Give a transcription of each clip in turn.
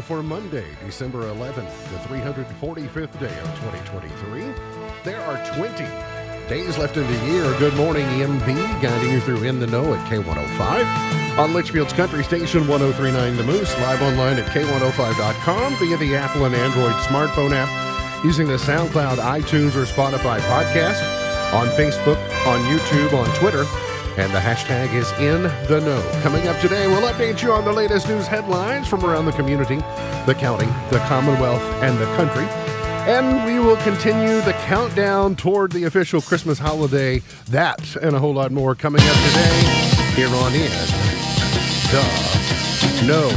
for Monday, December 11th, the 345th day of 2023. There are 20 days left in the year. Good morning, EMB, guiding you through In the Know at K105. On Litchfield's Country Station 103.9 The Moose, live online at K105.com via the Apple and Android smartphone app, using the SoundCloud, iTunes, or Spotify podcast, on Facebook, on YouTube, on Twitter, and the hashtag is In the Know. Coming up today, we'll update you on the latest news headlines from around the community, the county, the Commonwealth, and the country. And we will continue the countdown toward the official Christmas holiday. That and a whole lot more coming up today here on In the Know.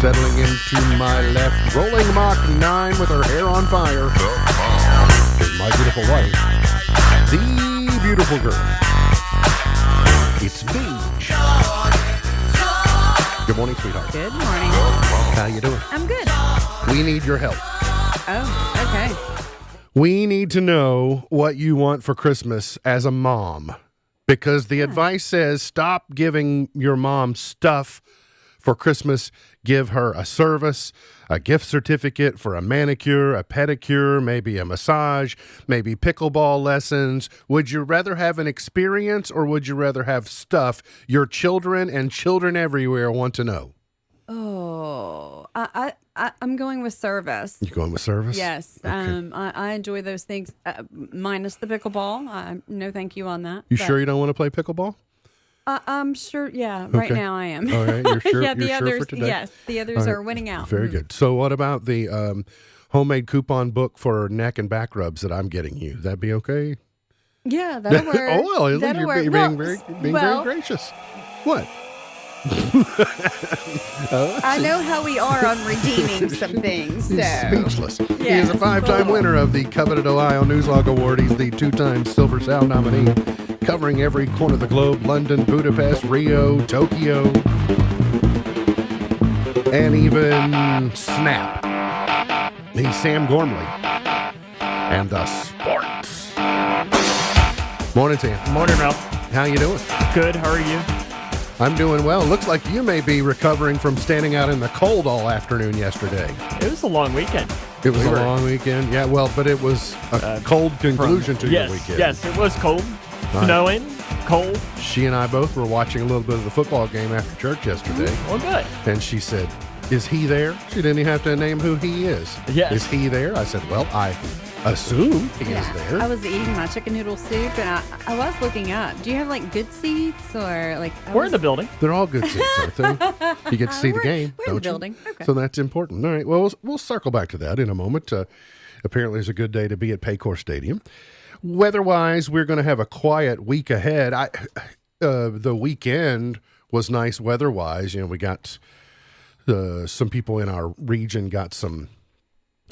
Settling into my left, rolling Mach 9 with her hair on fire, is my beautiful wife, the beautiful girl. It's Beach. Good morning, sweetheart. Good morning. How you doing? I'm good. We need your help. Oh, okay. We need to know what you want for Christmas as a mom, because the advice says stop giving your mom stuff for Christmas. Give her a service, a gift certificate for a manicure, a pedicure, maybe a massage, maybe pickleball lessons. Would you rather have an experience, or would you rather have stuff your children and children everywhere want to know? Oh, I'm going with service. You going with service? Yes. Okay. I enjoy those things, minus the pickleball. No, thank you on that. You sure you don't want to play pickleball? I'm sure. Yeah, right Okay. now I am. All right, you're sure. Yeah, you're the sure others. for today? Yes, the others All right. are winning out. Very good. So what about the homemade coupon book for neck and back rubs that I'm getting you? That'd be okay? Yeah, that'll work. Oh, well, you're That'll work. being Well, very gracious. What? I know how we are on redeeming some things. He's So. speechless. He Yes. is a 5-time winner of the coveted Ohio Newslog Award. He's the 2-time Silver Sound nominee, covering every corner of the globe: London, Budapest, Rio, Tokyo, and even Snap. He's Sam Gormley. And the sports. Morning, Sam. Morning, Ralph. How you doing? Good. How are you? I'm doing well. Looks like you may be recovering from standing out in the cold all afternoon yesterday. It was a long weekend. It was We a were- long weekend. Yeah, well, but it was a cold conclusion to yes, your weekend. Yes, it was cold, Right. snowing, cold. She and I both were watching a little bit of the football game after church yesterday, Well, good. and she said, "Is he there?" She didn't even have to name who he is. Yes. Is he there? I said, "Well, I assume he is I there." was eating my chicken noodle soup, and I was looking up. Do you have like good seats or like? We're in the building. They're all good seats, aren't they? You get to see the We're- game, we're in the don't you? building. Okay. So that's important. All right. Well, we'll circle back to that in a moment. Apparently, it's a good day to be at Paycor Stadium. Weather-wise, we're going to have a quiet week ahead. The weekend was nice weather-wise. You know, we got some people in our region got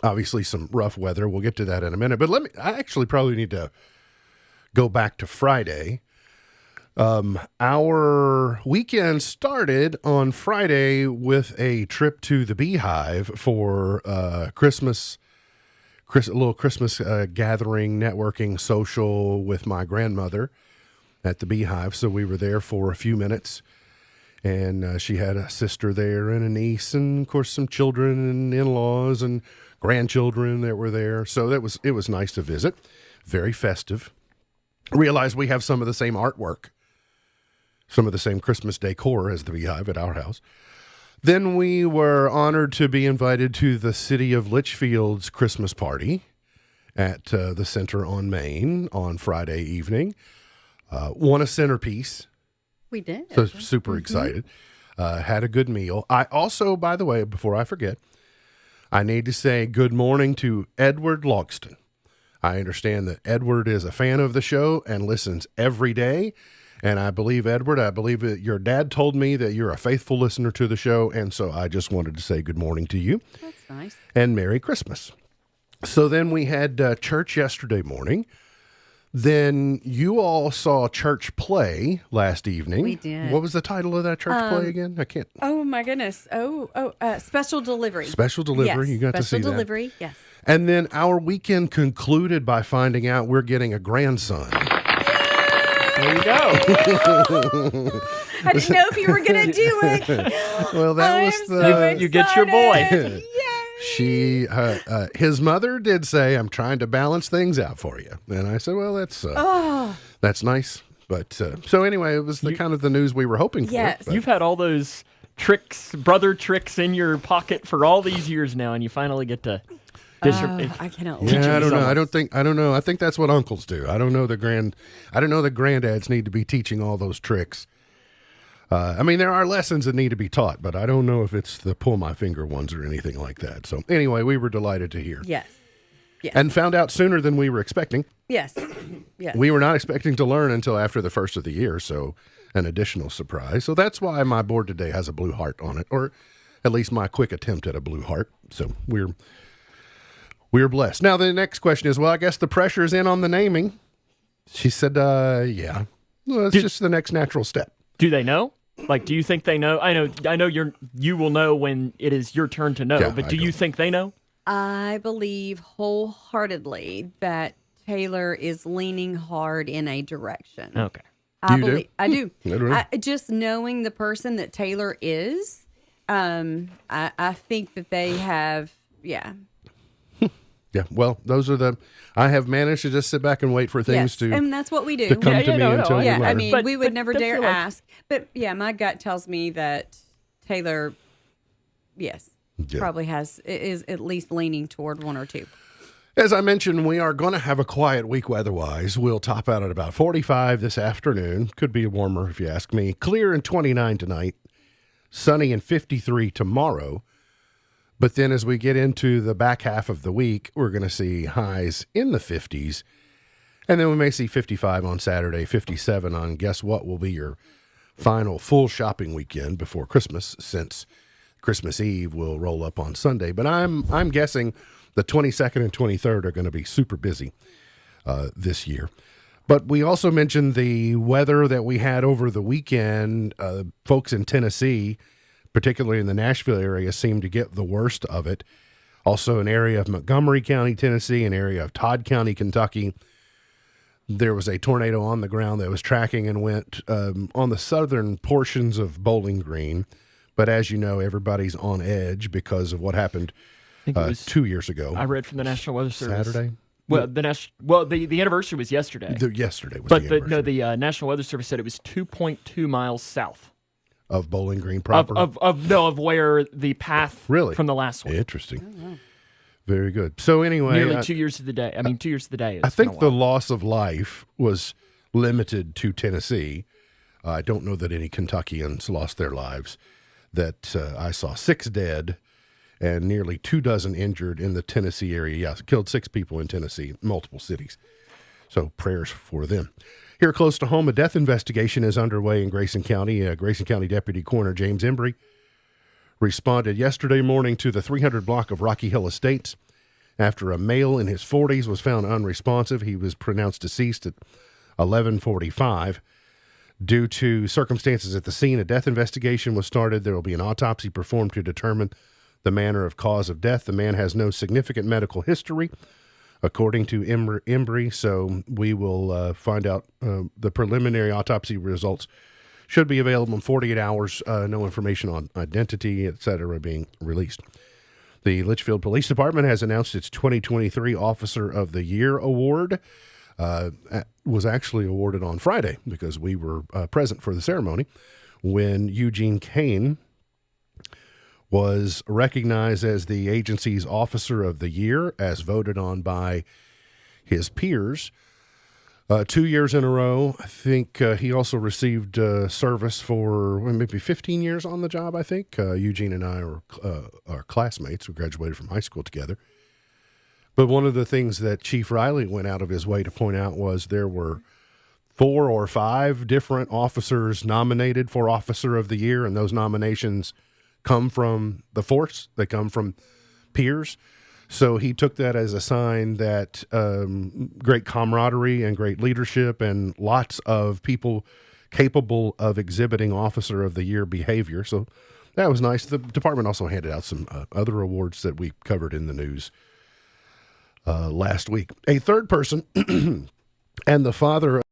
obviously some rough weather. We'll get to that in a minute. But I actually probably need to go back to Friday. Our weekend started on Friday with a trip to the Beehive for a little Christmas gathering, networking, social with my grandmother at the Beehive. So we were there for a few minutes, and she had a sister there and a niece, and of course some children and in-laws and grandchildren that were there. So it was nice to visit. Very festive. Realized we have some of the same artwork, some of the same Christmas decor as the Beehive at our house. Then we were honored to be invited to the City of Litchfield's Christmas party at the Center on Main on Friday evening. Won a centerpiece, We did. so super excited. Had a good meal. I also, by the way, before I forget, I need to say good morning to Edward Logston. I understand that Edward is a fan of the show and listens every day. And I believe, Edward, that your dad told me that you're a faithful listener to the show. And so I just wanted to say good morning to you That's nice. and Merry Christmas. So then we had church yesterday morning. Then you all saw church play last evening. We did. What was the title of that church play again? I can't. Oh my goodness. Special delivery. Special Delivery. Yes, You got to see special that. delivery. Yes. And then our weekend concluded by finding out we're getting a grandson. There you go. I didn't know if you were going to do it. Well, that I was am the. so You get your boy. excited. Yay. His mother did say, "I'm trying to balance things out for you," and I said, "Well, that's nice." But so anyway, it was the kind of the news we were hoping for. Yes. but- You've had all those brother tricks in your pocket for all these years now, and you finally get to I cannot wait. Yeah, I don't know. someone. I don't know. I think that's what uncles do. I don't know that granddads need to be teaching all those tricks. I mean, there are lessons that need to be taught, but I don't know if it's the pull my finger ones or anything like that. So anyway, we were delighted to hear. Yes. Yes. And found out sooner than we were expecting. Yes. Yes. We were not expecting to learn until after the first of the year, so an additional surprise. So that's why my board today has a blue heart on it, or at least my quick attempt at a blue heart. So we're blessed. Now the next question is, well, I guess the pressure's in on the naming. She said, yeah. Well, it's just the next natural step. Do they know? Like, do you think they know? I know you will know when it is your turn to know, Yeah, but I do you don't. think they know? I believe wholeheartedly that Taylor is leaning hard in a direction. Okay. I You do? believe I do. I don't know. Just knowing the person that Taylor is, I think that they have, yeah. Yeah, well, those are I have managed to just sit back and wait for things Yes, and that's what we do. to come Yeah, to yeah, me no, until I- you Yeah, learn. I mean, But- we would but never I dare feel like- ask. But yeah, my gut tells me that Taylor, yes, Yeah. probably is at least leaning toward one or two. As I mentioned, we are going to have a quiet week weather-wise. We'll top out at about 45 this afternoon. Could be warmer if you ask me. Clear and 29 tonight. Sunny and 53 tomorrow. But then as we get into the back half of the week, we're going to see highs in the 50s. And then we may see 55 on Saturday, 57 on guess what will be your final full shopping weekend before Christmas, since Christmas Eve will roll up on Sunday. But I'm guessing the 22nd and 23rd are going to be super busy this year. But we also mentioned the weather that we had over the weekend. Folks in Tennessee, particularly in the Nashville area, seem to get the worst of it. Also an area of Montgomery County, Tennessee, an area of Todd County, Kentucky. There was a tornado on the ground that was tracking and went on the southern portions of Bowling Green. But as you know, everybody's on edge because of what happened I think it was 2 years ago. I read from the National Weather Service. Saturday? Well, the anniversary was yesterday. Yesterday was But the the anniversary National Weather Service said it was 2.2 miles south of Bowling Green proper. of where the path Really? from the last one. Interesting. Very good. So anyway, Nearly 2 years to the day. I mean, 2 years to the day. I think the loss of life was limited to Tennessee. I don't know that any Kentuckians lost their lives. That I saw 6 dead and nearly 24 injured in the Tennessee area. Yes, killed 6 people in Tennessee, multiple cities. So prayers for them. Here close to home, a death investigation is underway in Grayson County. Grayson County Deputy Coroner James Embry responded yesterday morning to the 300 block of Rocky Hill Estates after a male in his 40s was found unresponsive. He was pronounced deceased at 11:45. Due to circumstances at the scene, a death investigation was started. There will be an autopsy performed to determine the manner of cause of death. The man has no significant medical history, according to Embry, so we will find out. The preliminary autopsy results should be available in 48 hours. No information on identity, et cetera, being released. The Litchfield Police Department has announced its 2023 Officer of the Year award. Was actually awarded on Friday because we were present for the ceremony when Eugene Kane was recognized as the agency's Officer of the Year, as voted on by his peers. 2 years in a row. I think he also received service for maybe 15 years on the job, I think. Eugene and I are classmates. We graduated from high school together. But one of the things that Chief Riley went out of his way to point out was there were 4 or 5 different officers nominated for Officer of the Year, and those nominations come from the force. They come from peers. So he took that as a sign that great camaraderie and great leadership and lots of people capable of exhibiting Officer of the Year behavior. So that was nice. The department also handed out some other awards that we covered in the news last week. A third person and the father of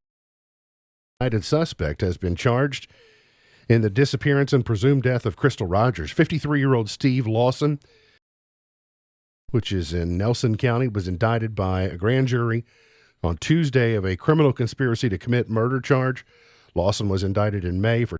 a suspect has been charged in the disappearance and presumed death of Crystal Rogers. 53-year-old Steve Lawson, which is in Nelson County, was indicted by a grand jury on Tuesday of a criminal conspiracy to commit murder charge. Lawson was indicted in May for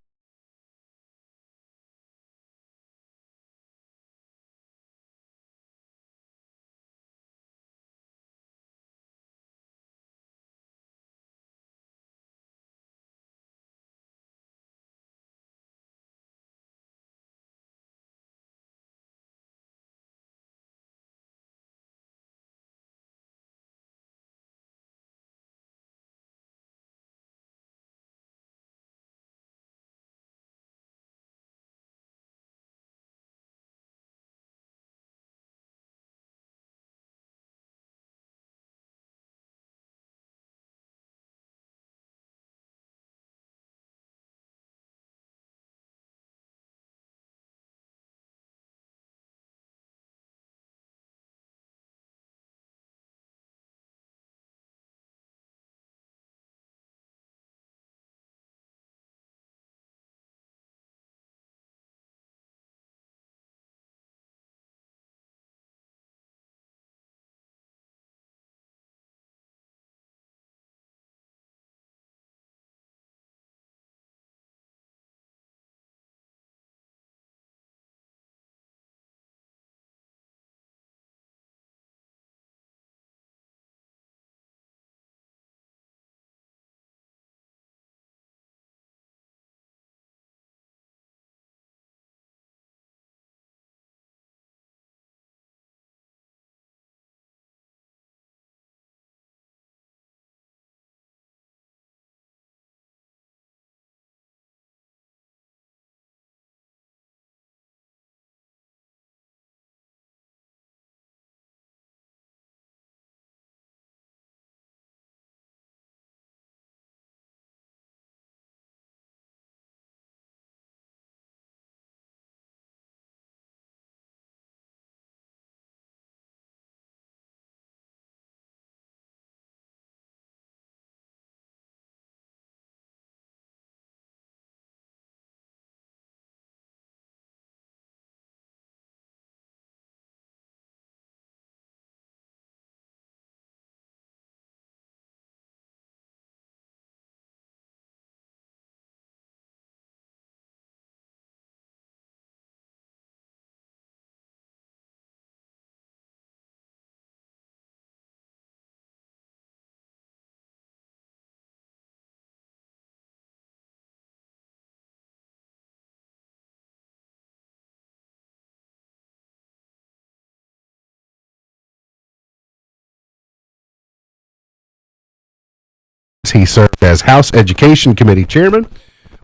he served as House Education Committee chairman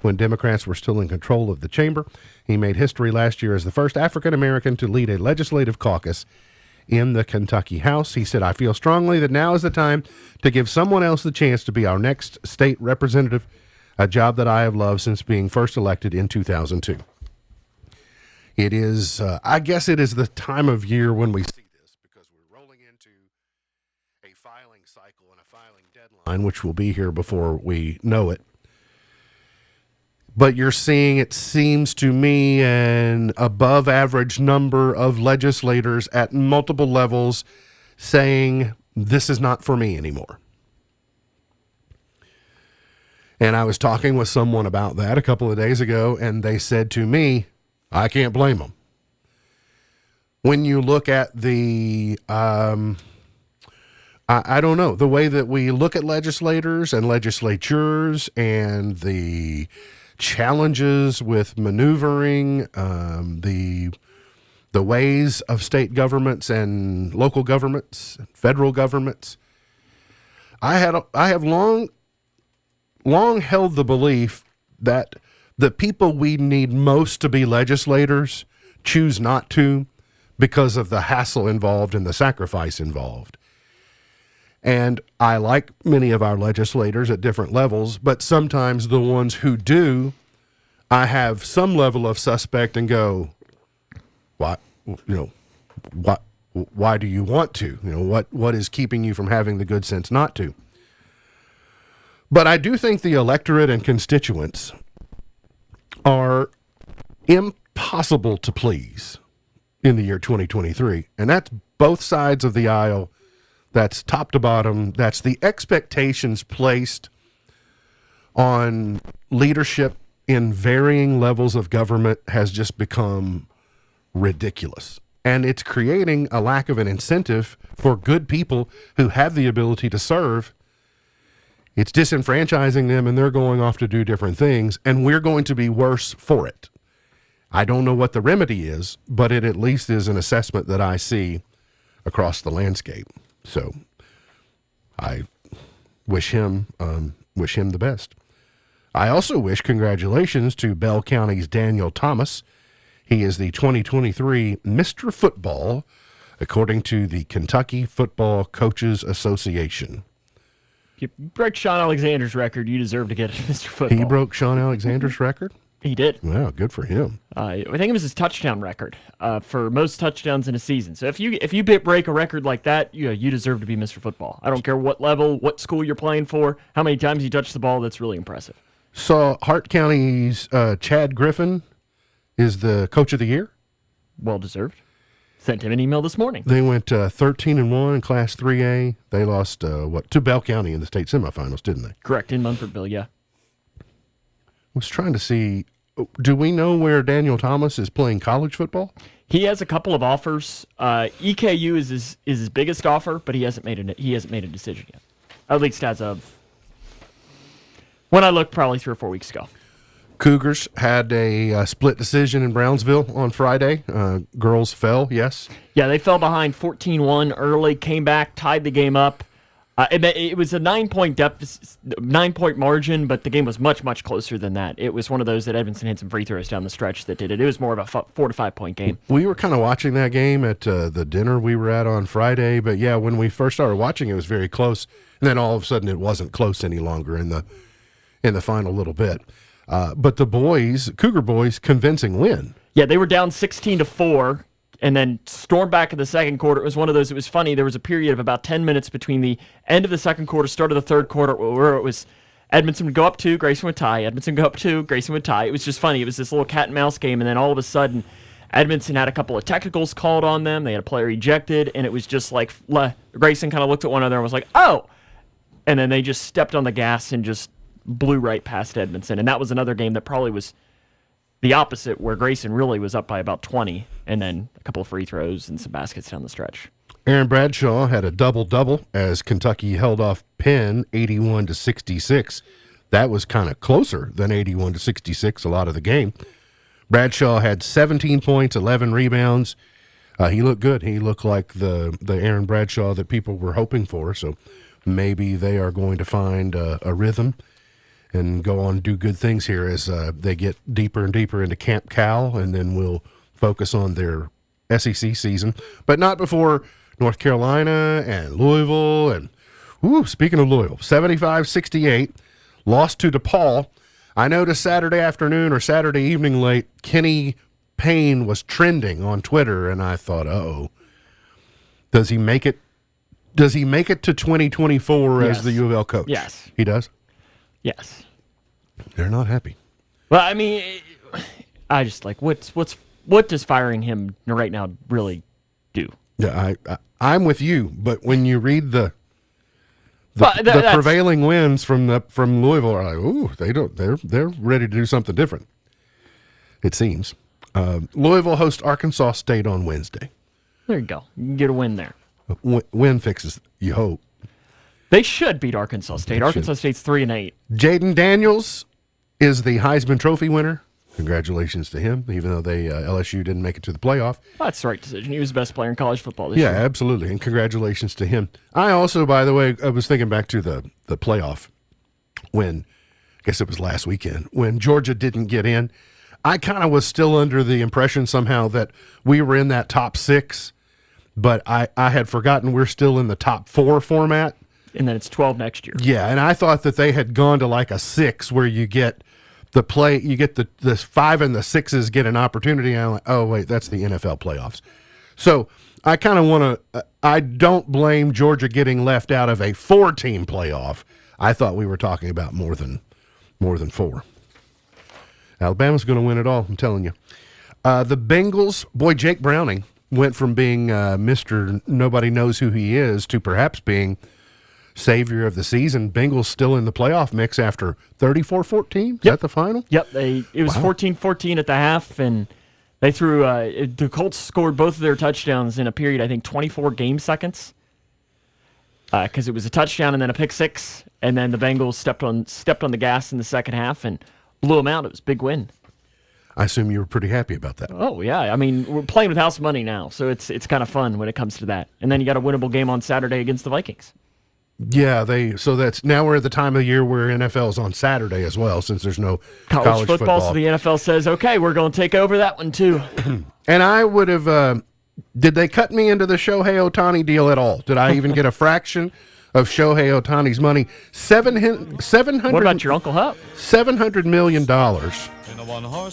when Democrats were still in control of the chamber. He made history last year as the first African American to lead a legislative caucus in the Kentucky House. He said, "I feel strongly that now is the time to give someone else the chance to be our next state representative, a job that I have loved since being first elected in 2002. It is, I guess it is the time of year when we see this, because we're rolling into a filing cycle and a filing deadline, which will be here before we know it. But you're seeing, it seems to me, an above average number of legislators at multiple levels saying, this is not for me anymore. And I was talking with someone about that a couple of days ago, and they said to me, I can't blame them. When you look at the, I don't know, the way that we look at legislators and legislatures and the challenges with maneuvering, the ways of state governments and local governments, federal governments. I have long held the belief that the people we need most to be legislators choose not to because of the hassle involved and the sacrifice involved. And I like many of our legislators at different levels, but sometimes the ones who do, I have some level of suspect and go, why do you want to? What is keeping you from having the good sense not to? But I do think the electorate and constituents are impossible to please in the year 2023. And that's both sides of the aisle. That's top to bottom. That's the expectations placed on leadership in varying levels of government has just become ridiculous. And it's creating a lack of an incentive for good people who have the ability to serve. It's disenfranchising them, and they're going off to do different things, and we're going to be worse for it. I don't know what the remedy is, but it at least is an assessment that I see across the landscape. So I wish him the best. I also wish congratulations to Bell County's Daniel Thomas. He is the 2023 Mr. Football, according to the Kentucky Football Coaches Association. If you break Sean Alexander's record, you deserve to get Mr. Football. He broke Sean Alexander's record? He did. Wow, good for him. I think it was his touchdown record for most touchdowns in a season. So if you break a record like that, you deserve to be Mr. Football. I don't care what level, what school you're playing for, how many times you touch the ball. That's really impressive. So Hart County's Chad Griffin is the coach of the year. Well deserved. Sent him an email this morning. They went 13-1 in Class 3A. They lost to Bell County in the state semifinals, didn't they? Correct, in Munfordville, yeah. Was trying to see, do we know where Daniel Thomas is playing college football? He has a couple of offers. EKU is his biggest offer, but he hasn't made a decision yet. At least as of when I looked, probably 3 or 4 weeks ago. Cougars had a split decision in Brownsville on Friday. Girls fell, yes. Yeah, they fell behind 14-1 early, came back, tied the game up. It was a 9-point deficit, 9-point margin, but the game was much, much closer than that. It was one of those that Edmondson hit some free throws down the stretch that did it. It was more of a 4 to 5 point game. We were kind of watching that game at the dinner we were at on Friday, but yeah, when we first started watching, it was very close, and then all of a sudden it wasn't close any longer in the final little bit. But the Cougar boys, convincing win. Yeah, they were down 16-4. And then stormed back in the second quarter. It was one of those, it was funny, there was a period of about 10 minutes between the end of the second quarter, start of the third quarter, where it was Edmondson would go up 2, Grayson would tie, Edmondson would go up 2, Grayson would tie. It was just funny. It was this little cat and mouse game, and then all of a sudden, Edmondson had a couple of technicals called on them. They had a player ejected, and it was just like, Grayson kind of looked at one another and was like, oh! And then they just stepped on the gas and just blew right past Edmondson. And that was another game that probably was the opposite, where Grayson really was up by about 20, and then a couple of free throws and some baskets down the stretch. Aaron Bradshaw had a double-double as Kentucky held off Penn 81-66. That was kind of closer than 81-66 a lot of the game. Bradshaw had 17 points, 11 rebounds. He looked good. He looked like the Aaron Bradshaw that people were hoping for, so maybe they are going to find a rhythm and go on and do good things here as they get deeper and deeper into Camp Cal, and then we'll focus on their SEC season. But not before North Carolina and Louisville. And, speaking of Louisville, 75-68, lost to DePaul. I noticed Saturday afternoon or Saturday evening late, Kenny Payne was trending on Twitter, and I thought, does he make it? Does he make it to 2024 Yes. as the U of L coach? Yes. He does? Yes. They're not happy. Well, I mean, I just like, what does firing him right now really do? Yeah, I'm with you, but when you read the But prevailing winds from Louisville are like, they're ready to do something different. It seems. Louisville hosts Arkansas State on Wednesday. There you go. You can get a win there. Win fixes, you hope. They should beat Arkansas State. Arkansas State's 3-8. Jaden Daniels is the Heisman Trophy winner. Congratulations to him, even though LSU didn't make it to the playoff. That's the right decision. He was the best player in college football this Yeah, year. absolutely, and congratulations to him. I also, by the way, I was thinking back to the playoff when, I guess it was last weekend, when Georgia didn't get in. I kind of was still under the impression somehow that we were in that top 6, but I had forgotten we're still in the top 4 format. And then it's 12 next year. Yeah, and I thought that they had gone to like a 6 where you get the 5 and the 6s get an opportunity. And I'm like, oh, wait, that's the NFL playoffs. So I kind of want to, I don't blame Georgia getting left out of a 4-team playoff. I thought we were talking about more than 4. Alabama's going to win it all, I'm telling you. The Bengals, boy, Jake Browning went from being Mr. Nobody knows who he is to perhaps being savior of the season. Bengals still in the playoff mix after 34-14. Is that the final? Yep. It was 14-14 at the half, and they threw the Colts scored both of their touchdowns in a period, I think, 24 game seconds, because it was a touchdown and then a pick six, and then the Bengals stepped on the gas in the second half and blew them out. It was a big win. I assume you were pretty happy about that. Oh, yeah. I mean, we're playing with house money now, so it's kind of fun when it comes to that. And then you got a winnable game on Saturday against the Vikings. Yeah, so that's now we're at the time of the year where NFL's on Saturday as well, since there's no college football. So the NFL says, okay, we're going to take over that one too. And I would have, did they cut me into the Shohei Ohtani deal at all? Did I even get a fraction of Shohei Ohtani's money? 700. What about your Uncle Hup? $700 million.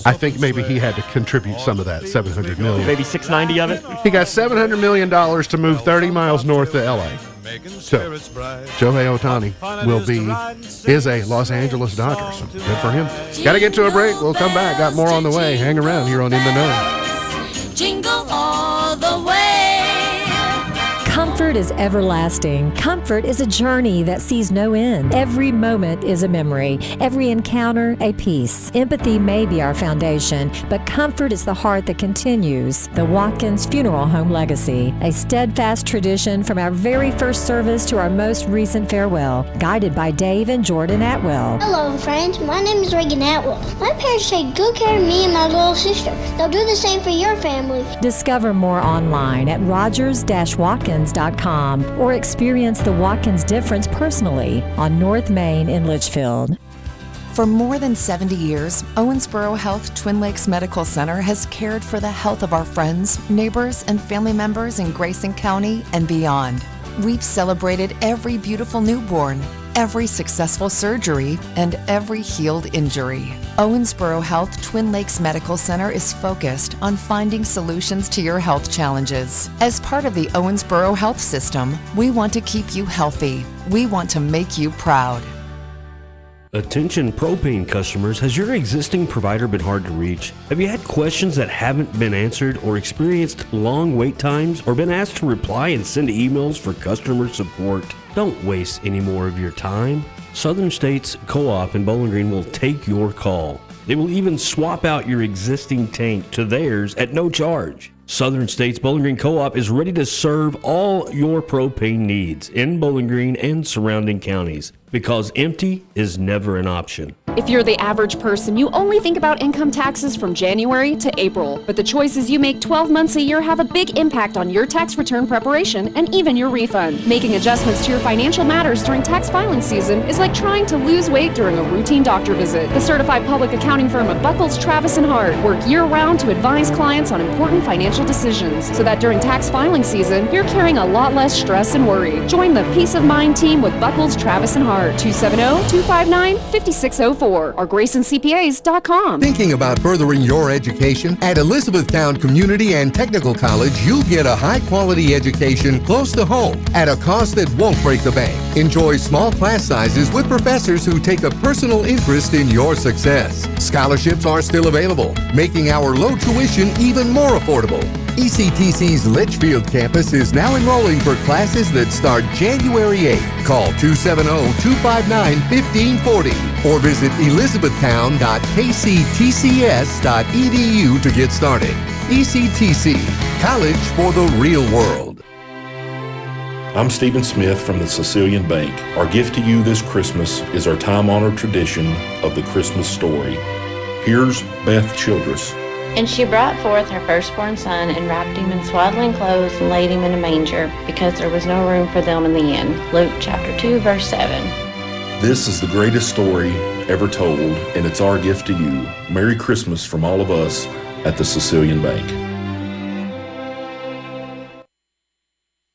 I think maybe he had to contribute some of that, $700 million. Maybe $690 of it? He got $700 million to move 30 miles north of L.A. So, Shohei Ohtani is a Los Angeles Dodger. So good for him. Got to get to a break. We'll come back. Got more on the way. Hang around here on In the Know. Jingle all the way. Comfort is everlasting. Comfort is a journey that sees no end. Every moment is a memory. Every encounter, a piece. Empathy may be our foundation, but comfort is the heart that continues. The Watkins Funeral Home Legacy, a steadfast tradition from our very first service to our most recent farewell, guided by Dave and Jordan Atwell. Hello, friends. My name is Reagan Atwell. My parents take good care of me and my little sister. They'll do the same for your family. Discover more online at rogers-watkins.com or experience the Watkins difference personally on North Main in Litchfield. For more than 70 years, Owensboro Health Twin Lakes Medical Center has cared for the health of our friends, neighbors, and family members in Grayson County and beyond. We've celebrated every beautiful newborn, every successful surgery, and every healed injury. Owensboro Health Twin Lakes Medical Center is focused on finding solutions to your health challenges. As part of the Owensboro Health System, we want to keep you healthy. We want to make you proud. Attention propane customers, has your existing provider been hard to reach? Have you had questions that haven't been answered or experienced long wait times or been asked to reply and send emails for customer support? Don't waste any more of your time. Southern States Co-op in Bowling Green will take your call. They will even swap out your existing tank to theirs at no charge. Southern States Bowling Green Co-op is ready to serve all your propane needs in Bowling Green and surrounding counties, because empty is never an option. If you're the average person, you only think about income taxes from January to April. But the choices you make 12 months a year have a big impact on your tax return preparation and even your refund. Making adjustments to your financial matters during tax filing season is like trying to lose weight during a routine doctor visit. The certified public accounting firm of Buckles, Travis & Hart work year-round to advise clients on important financial decisions so that during tax filing season, you're carrying a lot less stress and worry. Join the Peace of Mind team with Buckles, Travis & Hart. 270-259-5604 or GraysonCPAs.com. Thinking about furthering your education? At Elizabethtown Community and Technical College, you'll get a high-quality education close to home at a cost that won't break the bank. Enjoy small class sizes with professors who take a personal interest in your success. Scholarships are still available, making our low tuition even more affordable. ECTC's Litchfield campus is now enrolling for classes that start January 8th. Call 270-259-1540 or visit elizabethtown.kctcs.edu to get started. ECTC, college for the real world. I'm Stephen Smith from the Sicilian Bank. Our gift to you this Christmas is our time-honored tradition of the Christmas story. Here's Beth Childress. And she brought forth her firstborn son and wrapped him in swaddling clothes and laid him in a manger, because there was no room for them in the inn. Luke chapter 2, verse 7. This is the greatest story ever told, and it's our gift to you. Merry Christmas from all of us at the Sicilian Bank.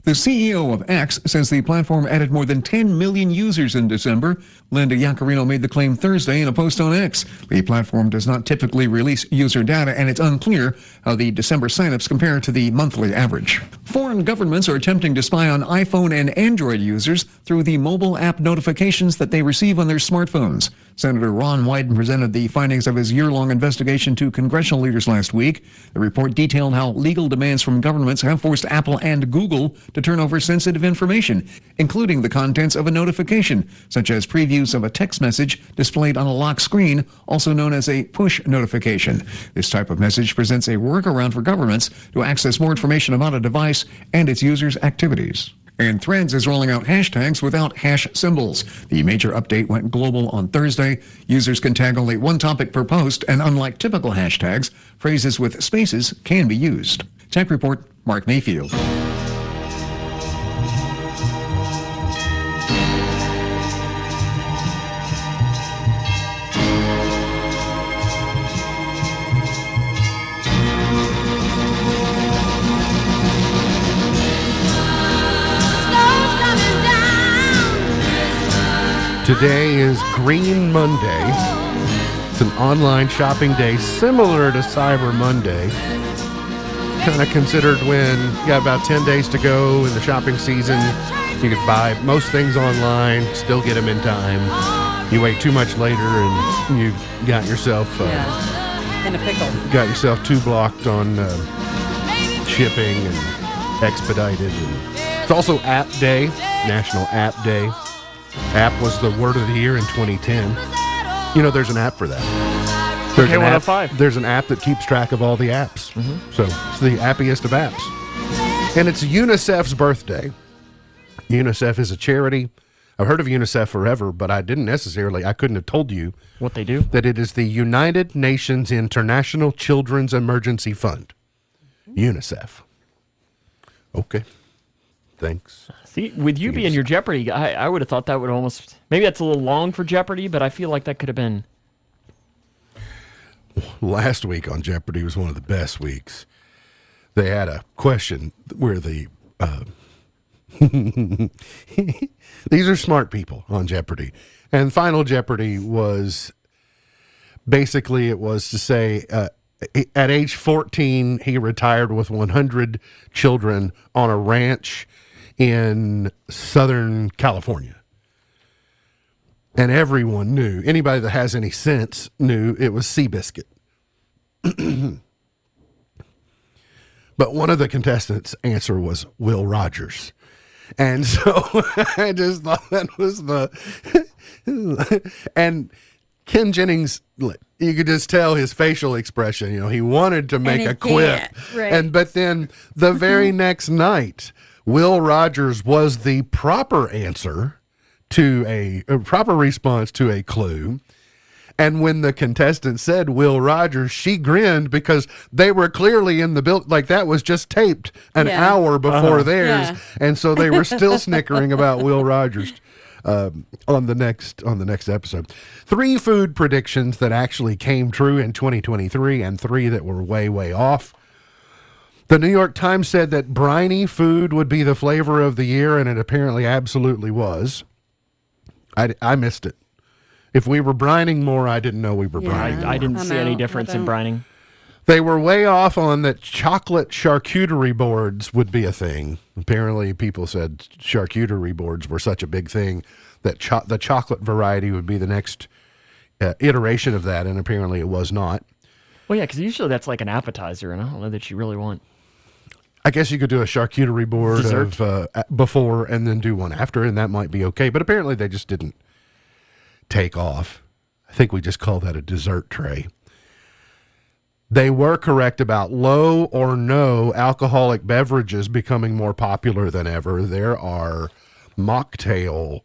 The CEO of X says the platform added more than 10 million users in December. Linda Yaccarino made the claim Thursday in a post on X. The platform does not typically release user data, and it's unclear how the December signups compare to the monthly average. Foreign governments are attempting to spy on iPhone and Android users through the mobile app notifications that they receive on their smartphones. Senator Ron Wyden presented the findings of his year-long investigation to congressional leaders last week. The report detailed how legal demands from governments have forced Apple and Google to turn over sensitive information, including the contents of a notification, such as previews of a text message displayed on a lock screen, also known as a push notification. This type of message presents a workaround for governments to access more information about a device and its users' activities. And Threads is rolling out hashtags without hash symbols. The major update went global on Thursday. Users can tag only one topic per post, and unlike typical hashtags, phrases with spaces can be used. Tech Report, Mark Mayfield. Today is Green Monday. It's an online shopping day similar to Cyber Monday. Kind of considered when you got about 10 days to go in the shopping season. You could buy most things online, still get them in time. You wait too much later and you got yourself in a pickle. Got yourself too blocked on shipping and expedited. And it's also App Day, National App Day. App was the word of the year in 2010. You know, there's an app for that. There's an app, there's an app that keeps track of all the apps. So it's the appiest of apps. And it's UNICEF's birthday. UNICEF is a charity. I've heard of UNICEF forever, but I couldn't have told you what they do. That it is the United Nations International Children's Emergency Fund. UNICEF. Okay. Thanks. See, with you being your Jeopardy guy, I would have thought that would almost... Maybe that's a little long for Jeopardy, but I feel like that could have been... Last week on Jeopardy was one of the best weeks. They had a question where the... These are smart people on Jeopardy. And Final Jeopardy was... Basically, it was to say... at age 14, he retired with 100 children on a ranch in Southern California. And everyone knew, anybody that has any sense knew it was Seabiscuit. But one of the contestants' answer was Will Rogers. And so I just thought that was and Ken Jennings, you could just tell his facial expression. You know, he wanted to make a quip. Right. But then the very next night, Will Rogers was the proper answer to a proper response to a clue. And when the contestant said Will Rogers, she grinned because they were clearly in the build, like that was just taped an hour before theirs. Yeah. And so they were still snickering about Will Rogers on the next episode. 3 food predictions that actually came true in 2023 and 3 that were way, way off. The New York Times said that briny food would be the flavor of the year, and it apparently absolutely was. I missed it. If we were brining more, I didn't know we were brining more. I didn't see any difference in brining. They were way off on that chocolate charcuterie boards would be a thing. Apparently, people said charcuterie boards were such a big thing that the chocolate variety would be the next iteration of that, and apparently it was not. Well, yeah, because usually that's like an appetizer, and I don't know that you really want... I guess you could do a charcuterie board dessert of before and then do one after, and that might be okay. But apparently they just didn't take off. I think we just call that a dessert tray. They were correct about low or no alcoholic beverages becoming more popular than ever. There are mocktail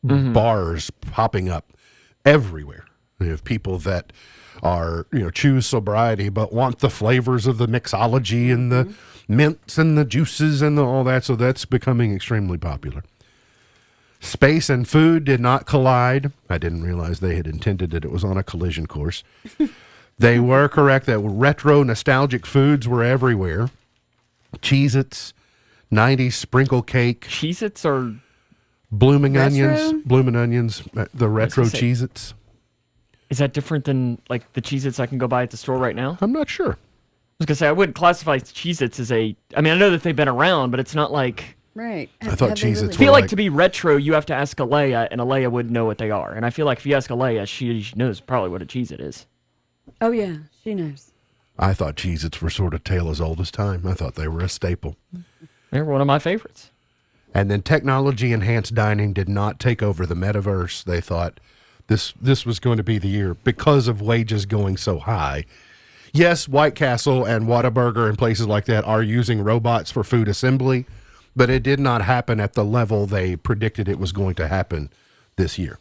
bars popping up everywhere. You have people that are, choose sobriety but want the flavors of the mixology and the mints and the juices and all that. So that's becoming extremely popular. Space and food did not collide. I didn't realize they had intended that it was on a collision course. They were correct that retro nostalgic foods were everywhere. Cheez-Its, 90s sprinkle cake. Cheez-Its or blooming Retro? onions, the retro gonna say- Cheez-Its. is that different than like the Cheez-Its I can go buy at the store right now? I'm not sure. I was gonna say I wouldn't classify Cheez-Its as a. I mean, I know that they've been around, but it's not like. Right. I thought Cheez-Its I were feel like like- to be retro, you have to ask Alea, and Alea would know what they are. And I feel like if you ask Alea, she knows probably what a Cheez-It is. Oh, yeah. She knows. I thought Cheez-Its were sort of tale as old as time. I thought they were a staple. They're one of my favorites. And then technology-enhanced dining did not take over the metaverse. They thought this was going to be the year because of wages going so high. Yes, White Castle and Whataburger and places like that are using robots for food assembly, but it did not happen at the level they predicted it was going to happen this year.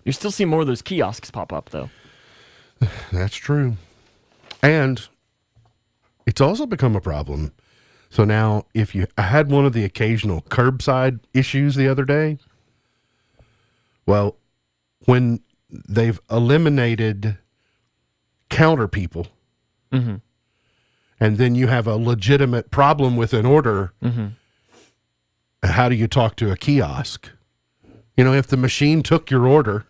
You're still seeing more of those kiosks pop up, though. That's true. And it's also become a problem. So now, I had one of the occasional curbside issues the other day. Well, when they've eliminated counter people, Mm-hmm. and then you have a legitimate problem with an order, Mm-hmm. how do you talk to a kiosk? You know, if the machine took your order,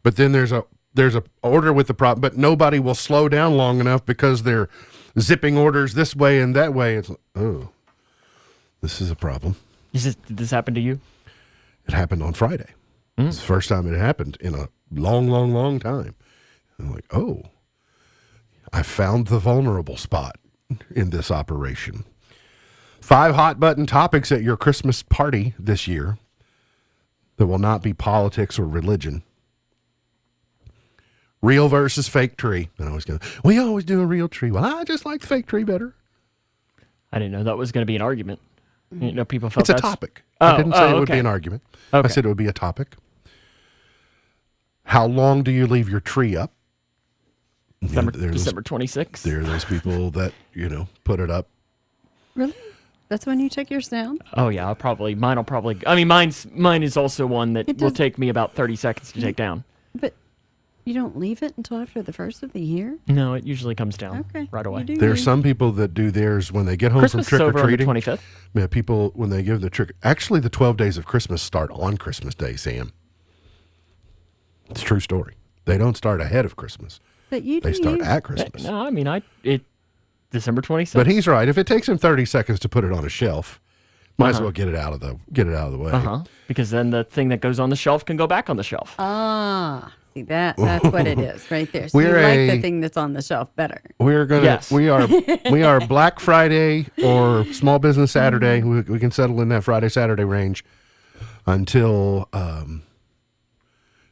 but then there's a order with the problem, but nobody will slow down long enough because they're zipping orders this way and that way. It's like, oh, this is a problem. Did this happen to you? It happened on Friday. It's the first time it happened in a long, long, long time. I'm like, oh, I found the vulnerable spot in this operation. 5 hot button topics at your Christmas party this year that will not be politics or religion. Real versus fake tree. And I was going, we always do a real tree. Well, I just like the fake tree better. I didn't know that was going to be an argument. You know, people felt It's a that's- topic. I didn't say it would okay. be an argument. Okay. I said it would be a topic. How long do you leave your tree up? December 26th. There are those people that, put it up. Really? That's when you take yours down? Oh yeah, mine will probably. I mean, mine is also one that will take me about 30 seconds to take down. But you don't leave it until after the first of the year? No, it usually comes down Okay. right away. There are some people that do theirs when they get home Christmas is from over on the trick-or-treating. 25th. Yeah, people, when they give the trick... Actually, the 12 days of Christmas start on Christmas Day, Sam. It's a true story. They don't start ahead of Christmas. But you do. They start at Christmas. No, I mean, December 26th. But he's right. If it takes him 30 seconds to put it on a shelf, might as well get it out of the way. Because then the thing that goes on the shelf can go back on the shelf. Ah, see that's what it is right there. So We're you like a- the thing that's on the shelf better. We're gonna. Yes. We are Black Friday or Small Business Saturday. We can settle in that Friday Saturday range until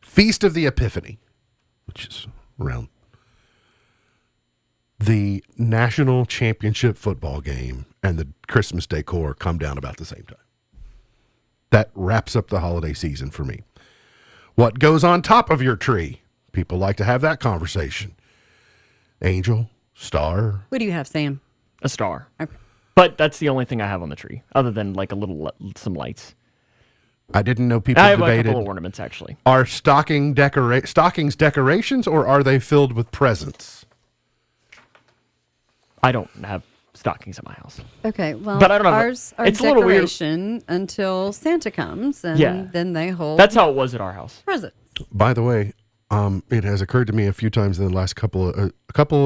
Feast of the Epiphany, which is around the national championship football game and the Christmas decor come down about the same time. That wraps up the holiday season for me. What goes on top of your tree? People like to have that conversation. Angel, star. What do you have, Sam? A star. Okay. But that's the only thing I have on the tree, other than like some lights. I didn't know people I have a debated. couple of ornaments, actually. Are stockings decorations or are they filled with presents? I don't have stockings at my house. Okay, well, But I don't know. ours are It's a little weird. decoration until Santa comes, and Yeah. then they hold That's how it was at our house. presents. By the way, it has occurred to me a few times in the last couple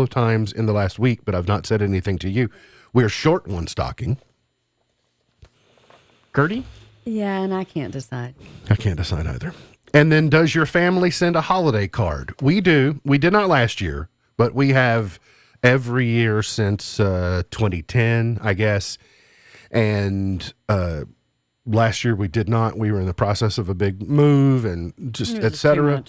of times in the last week, but I've not said anything to you. We're short one stocking. Gertie? Yeah, and I can't decide. I can't decide either. And then does your family send a holiday card? We do. We did not last year, but we have every year since 2010, I guess. And last year we did not. We were in the process of a big move and just et cetera.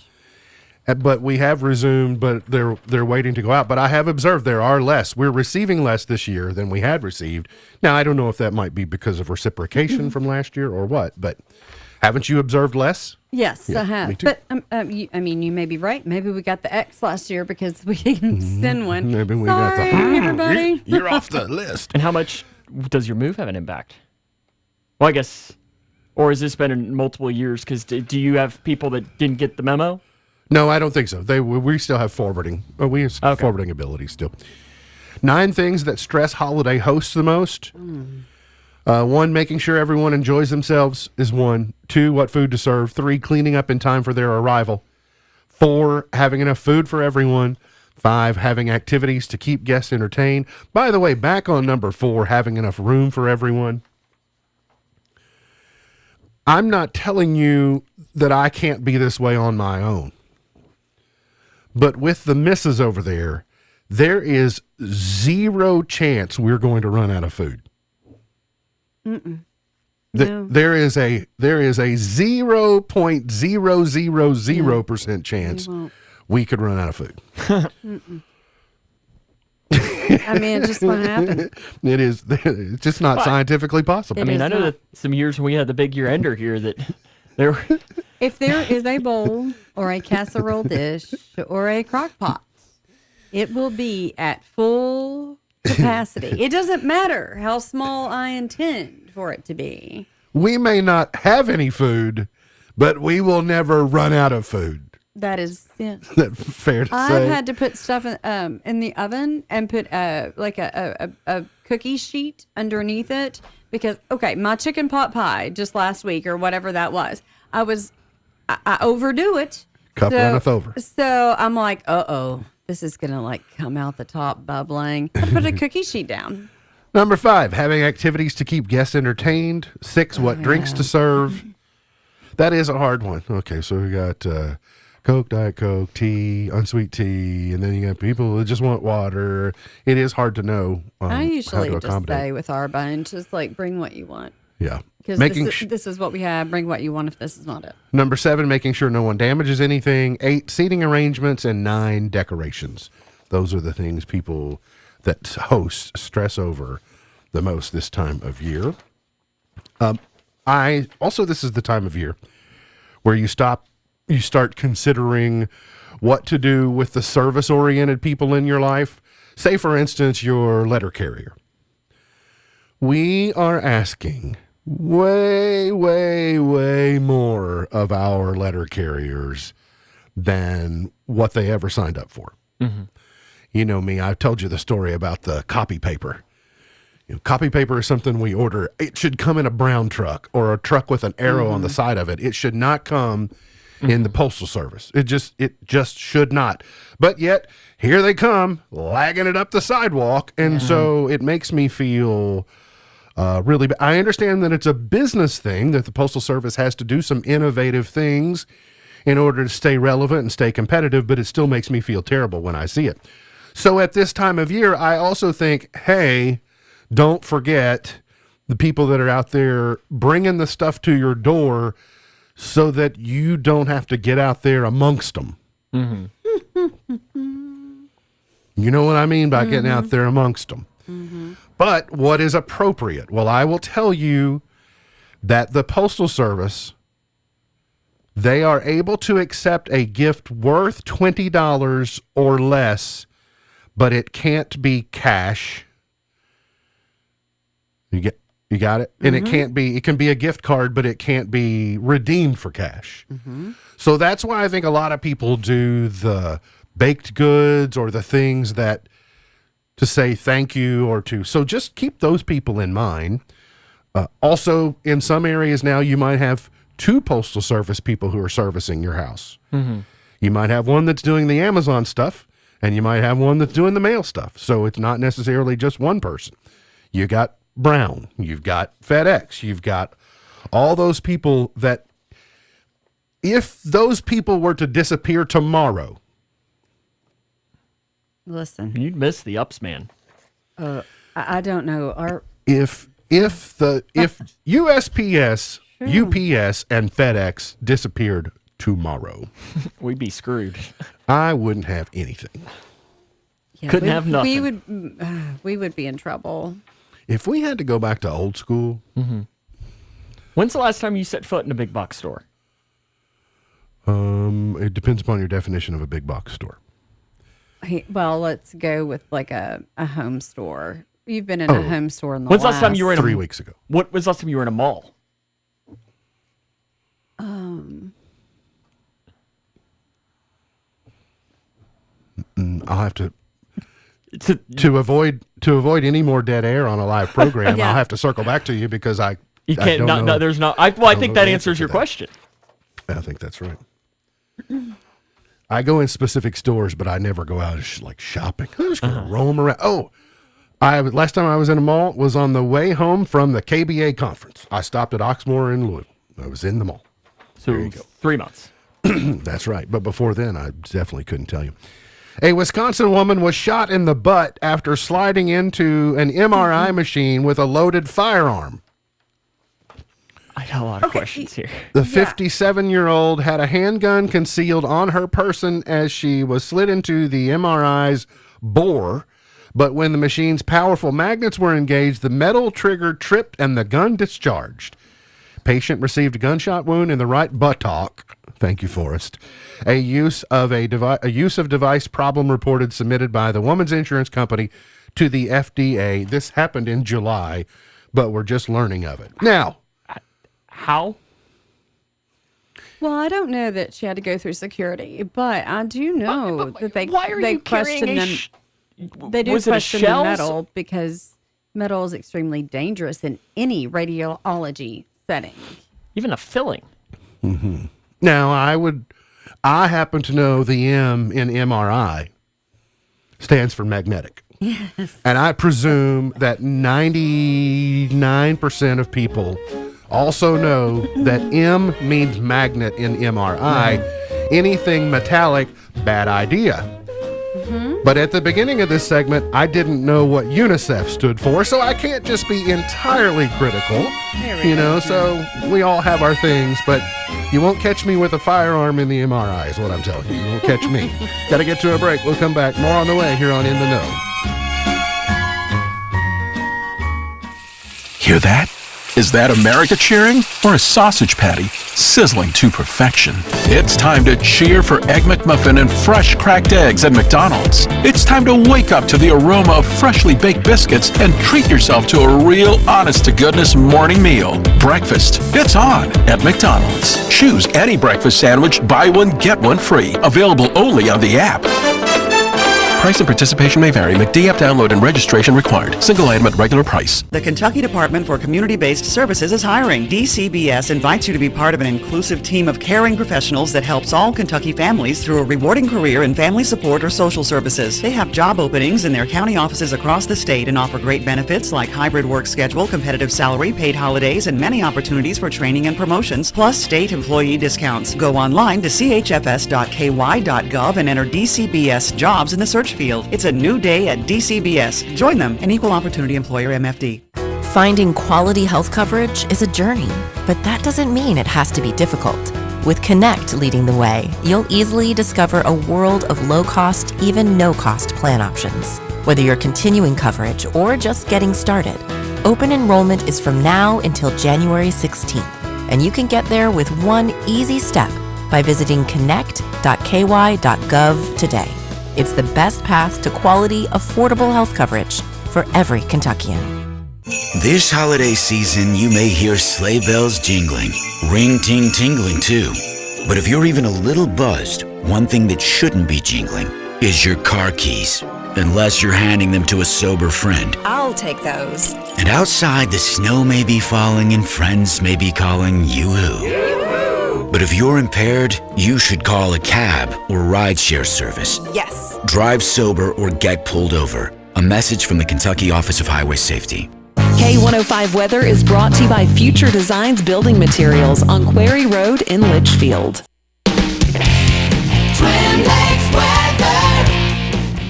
But we have resumed, but they're waiting to go out. But I have observed there are less. We're receiving less this year than we had received. Now, I don't know if that might be because of reciprocation from last year or what, but haven't you observed less? Yes, Yeah, I have. me too. But you may be right. Maybe we got the X last year because we didn't send one. Maybe we Sorry, got the everybody. You're off the list. And how much does your move have an impact? Well, I guess, or has this been in multiple years? Because do you have people that didn't get the memo? No, I don't think so. We still have forwarding. We have forwarding ability still. 9 things that stress holiday hosts the most. 1, making sure everyone enjoys themselves is 1. 2, what food to serve. 3, cleaning up in time for their arrival. 4, having enough food for everyone. 5, having activities to keep guests entertained. By the way, back on number 4, having enough room for everyone. I'm not telling you that I can't be this way on my own. But with the missus over there is 0 chance we're going to run out of food. No. There is a 0.0000% chance we could run out of food. I mean, it just won't happen. It's just not scientifically possible. I mean, I know that some years when we had the big year ender here that there were... If there is a bowl or a casserole dish or a crock pot, it will be at full capacity. It doesn't matter how small I intend for it to be. We may not have any food, but we will never run out of food. That is, yeah. Is that fair to say? I've had to put stuff in the oven and put like a cookie sheet underneath it because, okay, my chicken pot pie just last week or whatever that was, I overdo it. Cup runneth over. So I'm like, this is going to like come out the top bubbling. I put a cookie sheet down. Number 5, having activities to keep guests entertained. 6, what drinks to serve. That is a hard one. Okay, so we got Coke, Diet Coke, tea, unsweet tea, and then you got people that just want water. It is hard to know I usually how to just accommodate. say with our bunch, just like bring what you want. Yeah. Because this is what we have. Bring what you want if this is not it. Number 7, making sure no one damages anything. 8, seating arrangements. And 9, decorations. Those are the things people that hosts stress over the most this time of year. This is the time of year where you start considering what to do with the service-oriented people in your life. Say, for instance, your letter carrier. We are asking way, way, way more of our letter carriers than what they ever signed up for. Mm-hmm. You know me, I've told you the story about the copy paper. Copy paper is something we order. It should come in a brown truck or a truck with an arrow on the side of it. It should not come in the Postal Service. It just should not. But yet, here they come, lagging it up the sidewalk. And so it makes me feel really bad. I understand that it's a business thing, that the Postal Service has to do some innovative things in order to stay relevant and stay competitive, but it still makes me feel terrible when I see it. So at this time of year, I also think, hey, don't forget the people that are out there bringing the stuff to your door so that you don't have to get out there amongst them. Mm-hmm. You know what I mean by getting out there amongst them. But what is appropriate? Well, I will tell you that the Postal Service, they are able to accept a gift worth $20 or less, but it can't be cash. You got it? And it can be a gift card, but it can't be redeemed for cash. So that's why I think a lot of people do the baked goods or the things that to say thank you or to, so just keep those people in mind. Also, in some areas now, you might have 2 Postal Service people who are servicing your house. You might have one that's doing the Amazon stuff, and you might have one that's doing the mail stuff. So it's not necessarily just one person. You got Brown, you've got FedEx, you've got all those people that, if those people were to disappear tomorrow, listen, you'd miss the ups, man. I don't know. If USPS, UPS, and FedEx disappeared tomorrow, we'd be screwed. I wouldn't have anything. Yeah, Couldn't have nothing. We would be in trouble. If we had to go back to old school. When's the last time you set foot in a big box store? It depends upon your definition of a big box store. Well, let's go with like a home store. You've been in a home store in the When's the last time you were in 3 weeks ago? What was the last time you were in a mall? I'll have to avoid to avoid any more dead air on a live program, Yeah. I'll have to circle back to you because I You I can't. don't No, know. no, there's no. I think know that the answers answer your to that. question. I think that's right. I go in specific stores, but I never go out like shopping. I'm just going to roam around. Oh, last time I was in a mall was on the way home from the KBA conference. I stopped at Oxmoor in Louisville. I was in the mall. So There you go. 3 months. That's right. But before then, I definitely couldn't tell you. A Wisconsin woman was shot in the butt after sliding into an MRI machine with a loaded firearm. I got a lot of questions here. The 57-year-old had a handgun concealed on her person as she was slid into the MRI's bore, but when the machine's powerful magnets were engaged, the metal trigger tripped and the gun discharged. Patient received a gunshot wound in the right buttock. Thank you, Forrest. A use of device problem reported submitted by the woman's insurance company to the FDA. This happened in July, but we're just learning of it now. How? Well, I don't know that she had to go through security, but I do know that they why are they you carrying question a them. They do was it a question the shell? metal because metal is extremely dangerous in any radiology setting. Even a filling. Mm-hmm. Now, I happen to know the M in MRI stands for magnetic. Yes. And I presume that 99% of people also know that M means magnet in MRI. Anything metallic, bad idea. But at the beginning of this segment, I didn't know what UNICEF stood for, so I can't just be entirely critical. So we all have our things, but you won't catch me with a firearm in the MRI is what I'm telling you. You won't catch me. Got to get to a break. We'll come back. More on the way here on In the Know. Hear that? Is that America cheering or a sausage patty sizzling to perfection? It's time to cheer for Egg McMuffin and fresh cracked eggs at McDonald's. It's time to wake up to the aroma of freshly baked biscuits and treat yourself to a real honest-to-goodness morning meal. Breakfast, it's on at McDonald's. Choose any breakfast sandwich, buy one, get one free. Available only on the app. Price and participation may vary. McD app download and registration required. Single item at regular price. The Kentucky Department for Community-Based Services is hiring. DCBS invites you to be part of an inclusive team of caring professionals that helps all Kentucky families through a rewarding career in family support or social services. They have job openings in their county offices across the state and offer great benefits like hybrid work schedule, competitive salary, paid holidays, and many opportunities for training and promotions, plus state employee discounts. Go online to chfs.ky.gov and enter DCBS jobs in the search field. It's a new day at DCBS. Join them, an equal opportunity employer MFD. Finding quality health coverage is a journey, but that doesn't mean it has to be difficult. With Connect leading the way, you'll easily discover a world of low-cost, even no-cost plan options. Whether you're continuing coverage or just getting started, open enrollment is from now until January 16th, and you can get there with one easy step by visiting connect.ky.gov today. It's the best path to quality, affordable health coverage for every Kentuckian. This holiday season, you may hear sleigh bells jingling, ring-ting-tingling too. But if you're even a little buzzed, one thing that shouldn't be jingling is your car keys, unless you're handing them to a sober friend. I'll take those. And outside, the snow may be falling and friends may be calling yoo-hoo. But if you're impaired, you should call a cab or rideshare service. Yes. Drive sober or get pulled over. A message from the Kentucky Office of Highway Safety. K105 Weather is brought to you by Future Designs Building Materials on Quarry Road in Litchfield.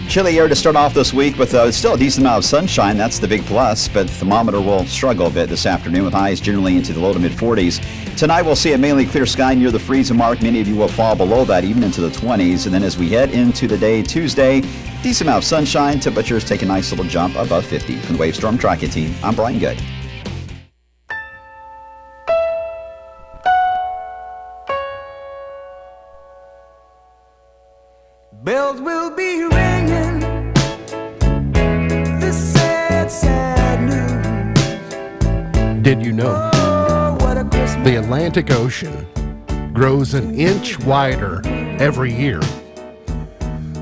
Chilly air to start off this week, but still a decent amount of sunshine. That's the big plus, but the thermometer will struggle a bit this afternoon with highs generally into the low to mid 40s. Tonight we'll see a mainly clear sky near the freezing mark. Many of you will fall below that, even into the 20s. And then as we head into the day Tuesday, decent amount of sunshine. Temperatures take a nice little jump above 50. From the Wave Storm Tracking Team, I'm Brian Good. Bells will be ringing. This sad, sad news. Did you know the Atlantic Ocean grows an inch wider every year?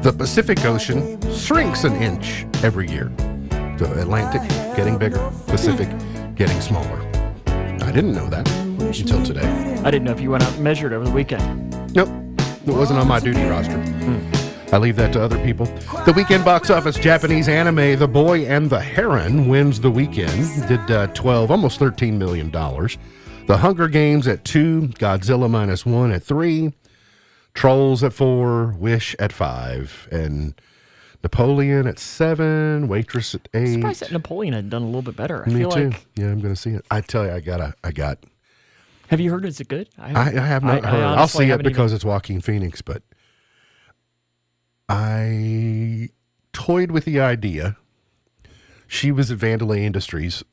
The Pacific Ocean shrinks an inch every year. The Atlantic getting bigger, Pacific getting smaller. I didn't know that until today. I didn't know if you went out and measured over the weekend. Nope. It wasn't on my duty roster. I leave that to other people. The weekend box office Japanese anime The Boy and the Heron wins the weekend. Did 12, almost $13 million. The Hunger Games at 2, Godzilla -1 at 3, Trolls at 4, Wish at 5, and Napoleon at 7, Waitress at 8. I'm surprised that Napoleon had done a little bit better. I Me feel too. like. Yeah, I'm going to see it. I tell you, I got. Have you heard? Is it good? I have not heard. I'll see it because it's Joaquin Phoenix, but I toyed with the idea. She was at Vandalay Industries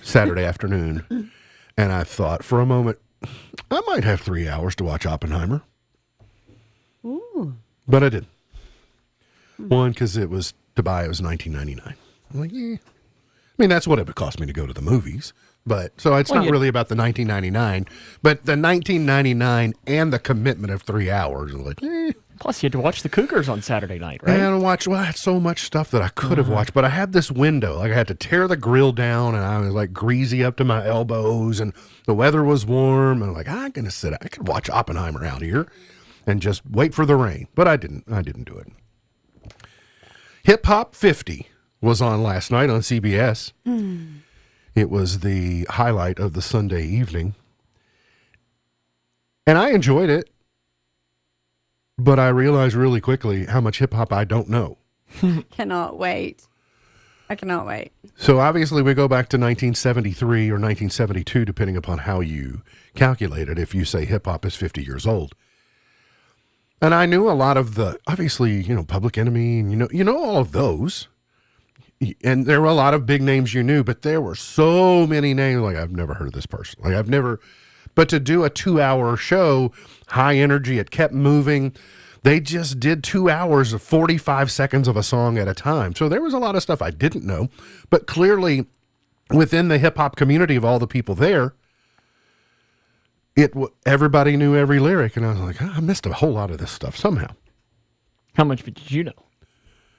Saturday afternoon, and I thought for a moment, I might have 3 hours to watch Oppenheimer. Ooh. But I didn't. One, because it was $19.99. I'm like, yeah. I mean, that's what it would cost me to go to the movies. But so it's not really about the $19.99, but the $19.99 and the commitment of 3 hours. Like, Plus, you had to watch the Cougars on Saturday night, right? And I had so much stuff that I could have watched, but I had this window. Like I had to tear the grill down, and I was like greasy up to my elbows, and the weather was warm, and I'm like, I'm gonna sit. I could watch Oppenheimer out here, and just wait for the rain. But I didn't. I didn't do it. Hip Hop 50 was on last night on CBS. It was the highlight of the Sunday evening. And I enjoyed it. But I realized really quickly how much hip hop I don't know. Cannot wait. I cannot wait. So obviously we go back to 1973 or 1972, depending upon how you calculate it, if you say hip hop is 50 years old. And I knew a lot of the, obviously, Public Enemy, and you know all of those. And there were a lot of big names you knew, but there were so many names, like I've never heard of this person. But to do a 2-hour show, high energy, it kept moving. They just did 2 hours of 45 seconds of a song at a time. So there was a lot of stuff I didn't know, but clearly within the hip hop community of all the people there, everybody knew every lyric. And I was like, I missed a whole lot of this stuff somehow. How much did you know?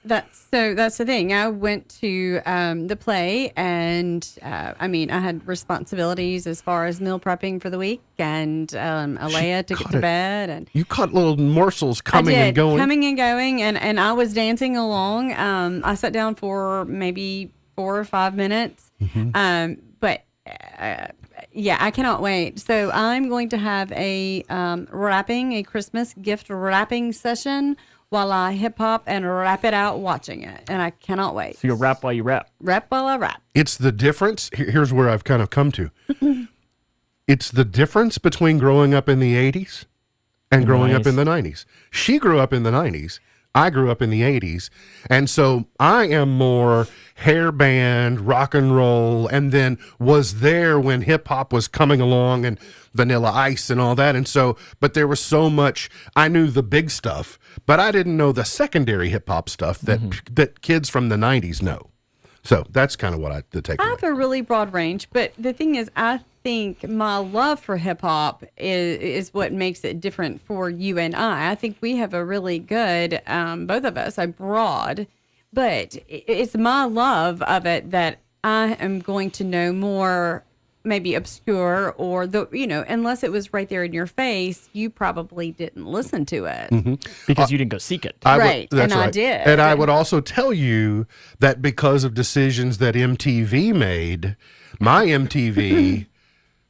That's the thing. I went to the play, and I had responsibilities as far as meal prepping for the week, and Alea to get to bed, and you caught little morsels coming and going, and I was dancing along. I sat down for maybe 4 or 5 minutes, but I cannot wait. So I'm going to have a Christmas gift wrapping session while I hip hop and rap it out watching it. And I cannot wait. So you'll rap while you rap. Rap while I rap. It's the difference. Here's where I've kind of come to. It's the difference between growing up in the 80s and growing up in the 90s. She grew up in the 90s. I grew up in the 80s. And so I am more hair band, rock and roll, and then was there when hip hop was coming along and Vanilla Ice and all that. And so, but there was so much, I knew the big stuff, but I didn't know the secondary hip hop stuff that kids from the 90s know. So that's kind of what the takeaway. I have a really broad range, but the thing is, I think my love for hip hop is what makes it different for you and I. I think we have a really good, both of us, a broad, but it's my love of it that I am going to know more, maybe obscure, or unless it was right there in your face, you probably didn't listen to it because you didn't go seek it. I did. And I would also tell you that because of decisions that MTV made, my MTV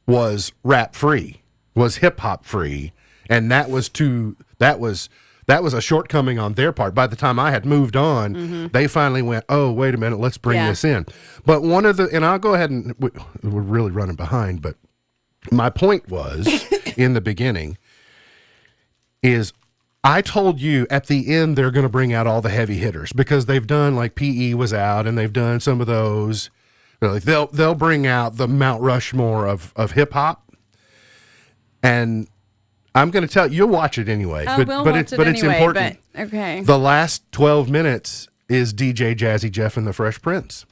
was rap free, was hip hop free, and that was a shortcoming on their part. By the time I had moved on, they finally went, oh, wait a minute, let's bring this in. But and I'll go ahead and we're really running behind, but my point was in the beginning is I told you at the end they're going to bring out all the heavy hitters because they've done, like PE was out and they've done some of those. Like they'll bring out the Mount Rushmore of hip hop, and I'm going to tell you, you'll watch it anyway. But it's important. But, okay. The last 12 minutes is DJ Jazzy Jeff and the Fresh Prince,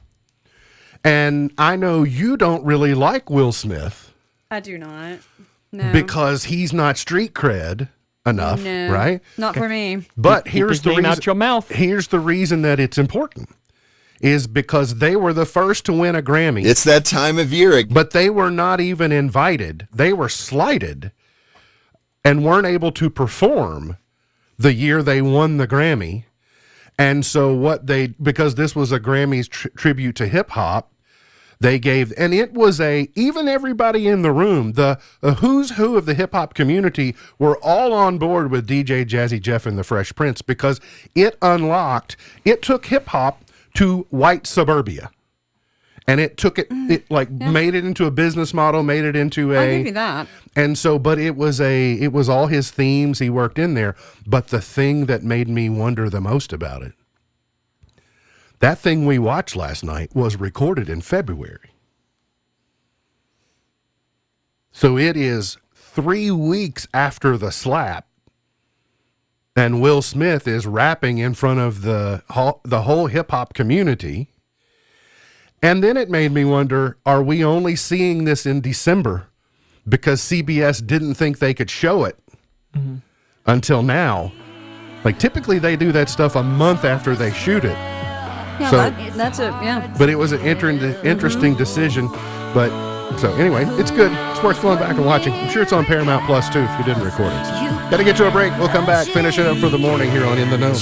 and I know you don't really like Will Smith. I do not. No. Because he's not street cred enough, right? Not for me. But here's the reason. Out your mouth. Here's the reason that it's important. is because they were the first to win a Grammy. It's that time of year. But they were not even invited. They were slighted and weren't able to perform the year they won the Grammy. And so because this was a Grammys tribute to hip hop, they gave, and it was even everybody in the room, the who's who of the hip hop community were all on board with DJ Jazzy Jeff and the Fresh Prince, because it took hip hop to white suburbia. And it took it, made it into a business model, made it into I'll give you that. And so, but it was all his themes he worked in there. But the thing that made me wonder the most about it, that thing we watched last night was recorded in February. So it is 3 weeks after the slap, and Will Smith is rapping in front of the whole hip hop community. And then it made me wonder, are we only seeing this in December because CBS didn't think they could show it until now? Like, typically they do that stuff a month after they shoot it. Yeah, So- that's it. Yeah. But it was an interesting decision. But so anyway, it's good. It's worth going back and watching. I'm sure it's on Paramount Plus too if you didn't record it. Got to get to a break. We'll come back, finish it up for the morning here on In the Know.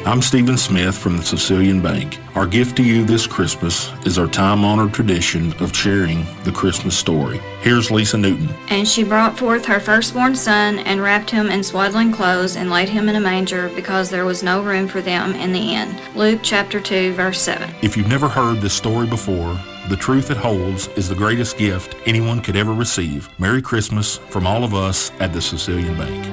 I'm Stephen Smith from the Sicilian Bank. Our gift to you this Christmas is our time-honored tradition of sharing the Christmas story. Here's Lisa Newton. And she brought forth her firstborn son, and wrapped him in swaddling clothes, and laid him in a manger, because there was no room for them in the inn. Luke chapter 2, verse 7. If you've never heard this story before, the truth it holds is the greatest gift anyone could ever receive. Merry Christmas from all of us at the Sicilian Bank.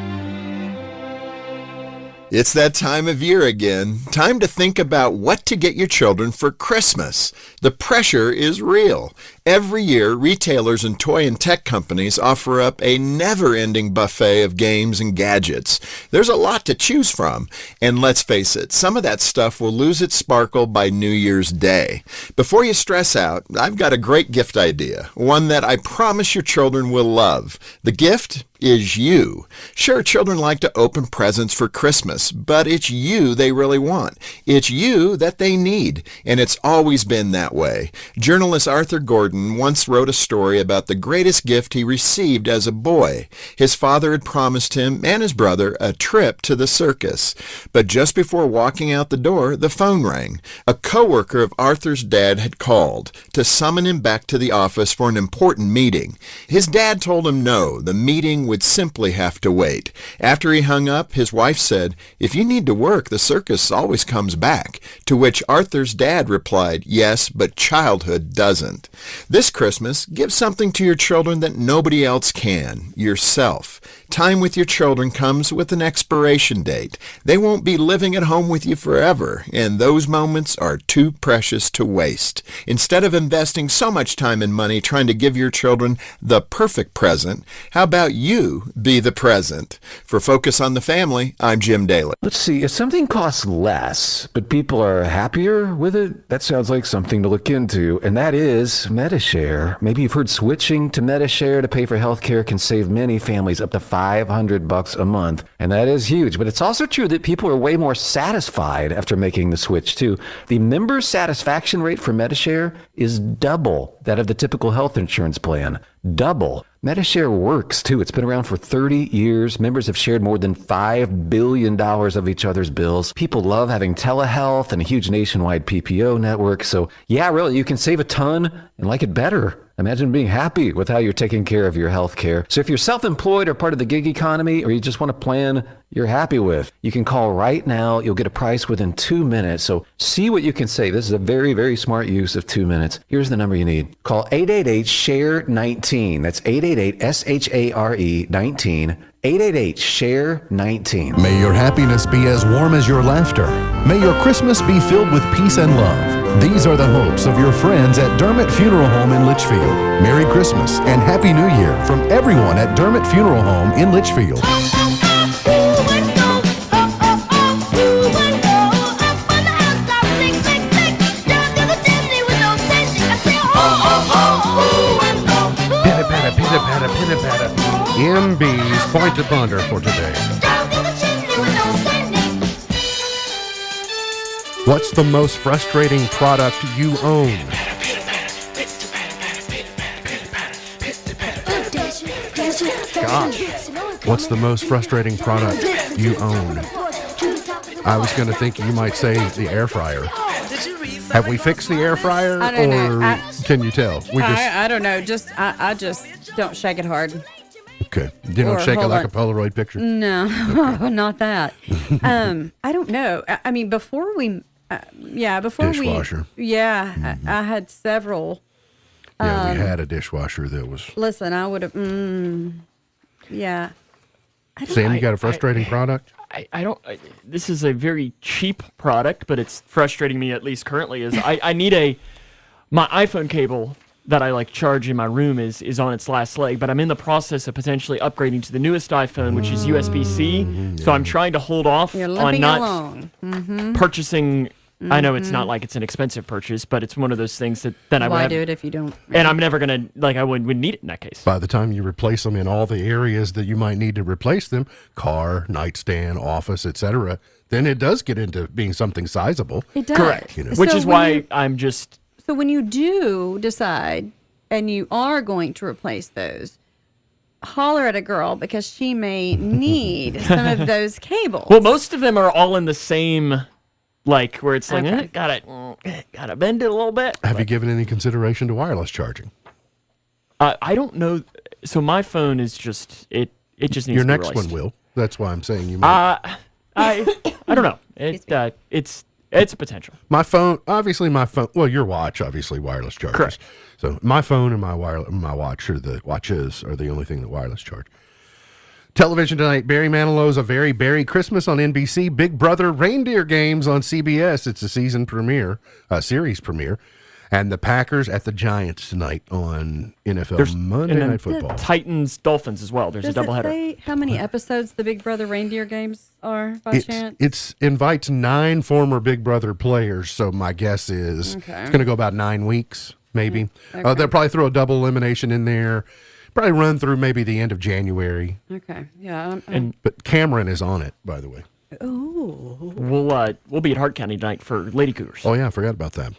It's that time of year again. Time to think about what to get your children for Christmas. The pressure is real. Every year, retailers and toy and tech companies offer up a never-ending buffet of games and gadgets. There's a lot to choose from. And let's face it, some of that stuff will lose its sparkle by New Year's Day. Before you stress out, I've got a great gift idea, one that I promise your children will love. The gift is you. Sure, children like to open presents for Christmas, but it's you they really want. It's you that they need, and it's always been that way. Journalist Arthur Gordon once wrote a story about the greatest gift he received as a boy. His father had promised him and his brother a trip to the circus, but just before walking out the door, the phone rang. A coworker of Arthur's dad had called to summon him back to the office for an important meeting. His dad told him no, the meeting would simply have to wait. After he hung up, his wife said, "If you need to work, the circus always comes back." To which Arthur's dad replied, "Yes, but childhood doesn't." This Christmas, give something to your children that nobody else can, yourself. Time with your children comes with an expiration date. They won't be living at home with you forever, and those moments are too precious to waste. Instead of investing so much time and money trying to give your children the perfect present, how about you be the present? For Focus on the Family, I'm Jim Daly. Let's see, if something costs less, but people are happier with it, that sounds like something to look into, and that is Medi-Share. Maybe you've heard switching to Medi-Share to pay for healthcare can save many families up to $500 a month, and that is huge. But it's also true that people are way more satisfied after making the switch too. The member satisfaction rate for Medi-Share is double that of the typical health insurance plan. Double. Medi-Share works too. It's been around for 30 years. Members have shared more than $5 billion of each other's bills. People love having telehealth and a huge nationwide PPO network. So yeah, really, you can save a ton and like it better. Imagine being happy with how you're taking care of your health care. So if you're self-employed or part of the gig economy, or you just want a plan you're happy with, you can call right now. You'll get a price within 2 minutes. So see what you can save. This is a very, very smart use of 2 minutes. Here's the number you need. Call 888-SHARE-19. That's 888-SHARE-19. 888-SHARE-19. May your happiness be as warm as your laughter. May your Christmas be filled with peace and love. These are the hopes of your friends at Dermott Funeral Home in Litchfield. Merry Christmas and Happy New Year from everyone at Dermott Funeral Home in Litchfield. MB's Point to Ponder for today. What's the most frustrating product you own? Gosh. What's the most frustrating product you own? I was going to think you might say the air fryer. Have we fixed the air fryer, I don't or know. can you tell? I don't know. I just don't shake it hard. Okay. You don't Or shake it hold like on. a Polaroid picture? No, not that. I don't know. I mean, before we, Dishwasher. I had several. Yeah, we had a dishwasher that was. Listen, I would have. Yeah. Sam, you got a frustrating product? I don't. This is a very cheap product, but it's frustrating me at least currently. Is I need my iPhone cable that I like charge in my room is on its last leg, but I'm in the process of potentially upgrading to the newest iPhone, which is USB-C. So I'm trying to hold off You're on limping not along. purchasing. I know it's not like it's an expensive purchase, but it's one of those things that then I would Why have, do it if you don't? and I'm never gonna I wouldn't need it in that case. By the time you replace them in all the areas that you might need to replace them, car, nightstand, office, etc., then it does get into being something sizable. It does. Correct. You know. Which So is when why you- I'm just. So when you do decide and you are going to replace those, holler at a girl because she may need some of those cables. Well, most of them are all in the same, like where it's like Okay. gotta bend it a little bit. Have you given any consideration to wireless charging? I don't know. So my phone is just it just needs Your to be next replaced. one will. That's why I'm saying you might. I don't know. It's a potential. My phone, well, your watch, obviously wireless charges. Correct. So my phone and my watches are the only thing that wireless charge. Television tonight, Barry Manilow's A Very Berry Christmas on NBC, Big Brother Reindeer Games on CBS. It's a series premiere. And the Packers at the Giants tonight on NFL Monday and then Night Football. Titans Dolphins as well. There's Does a doubleheader. it say how many episodes the Big Brother Reindeer Games are by chance? It invites 9 former Big Brother players, so my guess is Okay. it's going to go about 9 weeks, maybe. Okay. They'll probably throw a double elimination in there. Probably run through maybe the end of January. Okay, yeah. But Cameron is on it, by the way. Oh. We'll be at Hart County tonight for Lady Cougars. Oh yeah, I forgot about that.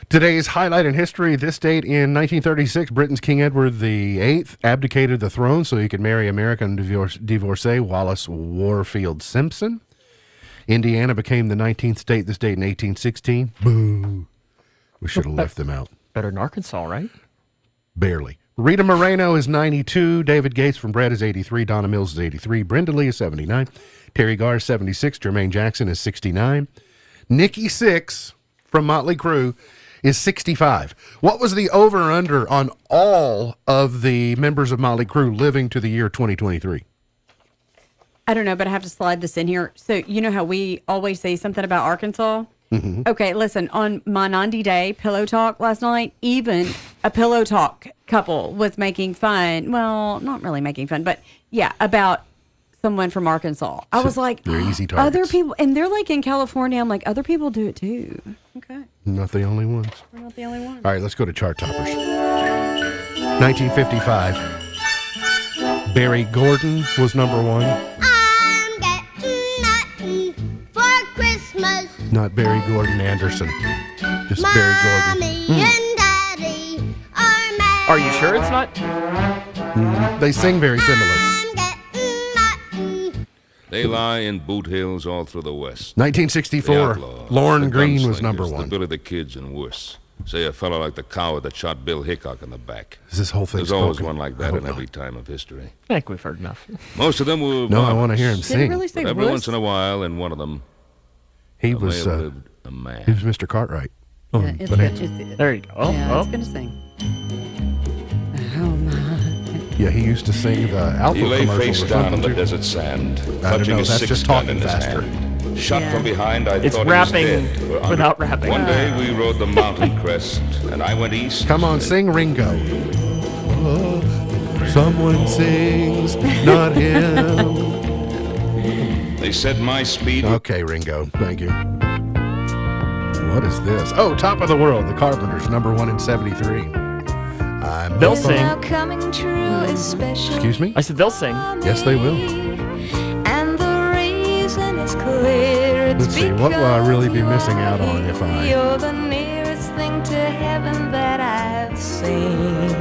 Today's highlight in history, this date in 1936, Britain's King Edward VIII abdicated the throne so he could marry American divorcee Wallace Warfield Simpson. Indiana became the 19th state this date in 1816. Boo. We should have left them out. Better than Arkansas, right? Barely. Rita Moreno is 92. David Gates from Bread is 83. Donna Mills is 83. Brenda Lee is 79. Terry Garr is 76. Jermaine Jackson is 69. Nikki Sixx from Motley Crue is 65. What was the over-under on all of the members of Motley Crue living to the year 2023? I don't know, but I have to slide this in here. So you know how we always say something about Arkansas? Mm-hmm. Okay, listen, on my 90-day Pillow Talk last night, even a Pillow Talk couple was making fun. Well, not really making fun, but yeah, about someone from Arkansas. I was like, they're easy other targets. people, and they're like in California. I'm like, other people do it too. Okay, Not the only ones. we're not the only ones. All right, let's go to chart toppers. 1955. Barry Gordon was number one. I'm getting nothing for Christmas. Not Barry Gordon Anderson. Just Barry Gordon. Mommy and Daddy are mad. Are you sure it's not? They sing very similar. They lie in boot hills all through the West. 1964. The outlaws, Lauren the Green was gunslingers, number The one. Billy the Kids and worse. Say a fellow like the coward that shot Bill Hickok in the back. Is this whole thing There's always spoken? one like I that hope in not. every time of history. I think we've heard enough. Most of them were No, I varmints. wanna hear him Did he sing. really say But every wuss? once in a while, in one of them, He there was may have lived a man. he was Mr. Cartwright. Yeah, on it's Bonanza. good. There you go. Yeah, Oh. it's gonna sing. Oh my. Yeah, he used to sing the Alpo He lay commercial face or down on something the too. desert sand, I don't clutching know, a that's just six-gun talking in his faster. hand. Shot Yeah. from behind, I It's thought rapping he was dead for under- without rapping. One day we rode the mountain crest, and I went east. Come on, and sing Ringo. Oh, someone sings, not him. They said my speed. Okay, Ringo. Thank you. What is this? Oh, Top of the World. The Carpenters, number one in 73. They'll sing. Coming true, especially. Excuse me? I said they'll sing. Yes, they will. And the reason is clear words. Let's see, what will I really be missing out on if I... You're the nearest thing to heaven that I've seen.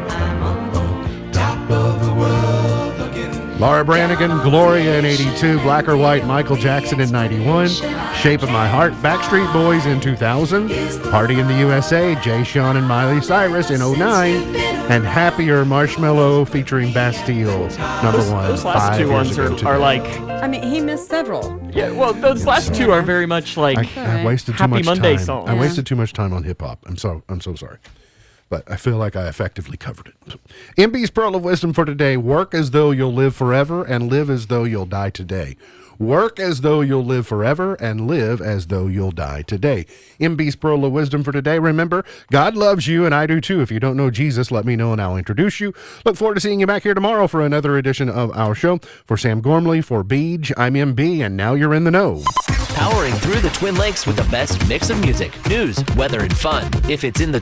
I'm on the top of the world looking. Laura Branigan, Gloria in 82, Black or White, Michael Jackson in 91, Shape of My Heart, Backstreet Boys in 2000, Party in the USA, Jay Sean and Miley Cyrus in 09, and Happier, Marshmello featuring Bastille, number one. Those last two ones are like... I mean, he missed several. Yeah, well, those last two are very much like I wasted too Happy much Monday time. songs. I wasted too much time on hip hop. I'm so sorry. But I feel like I effectively covered it. MB's Pearl of Wisdom for today: work as though you'll live forever and live as though you'll die today. Work as though you'll live forever and live as though you'll die today. MB's Pearl of Wisdom for today. Remember, God loves you, and I do too. If you don't know Jesus, let me know and I'll introduce you. Look forward to seeing you back here tomorrow for another edition of our show. For Sam Gormley, for Beej, I'm MB, and now you're in the know. Powering through the Twin Lakes with the best mix of music, news, weather, and fun. If it's in the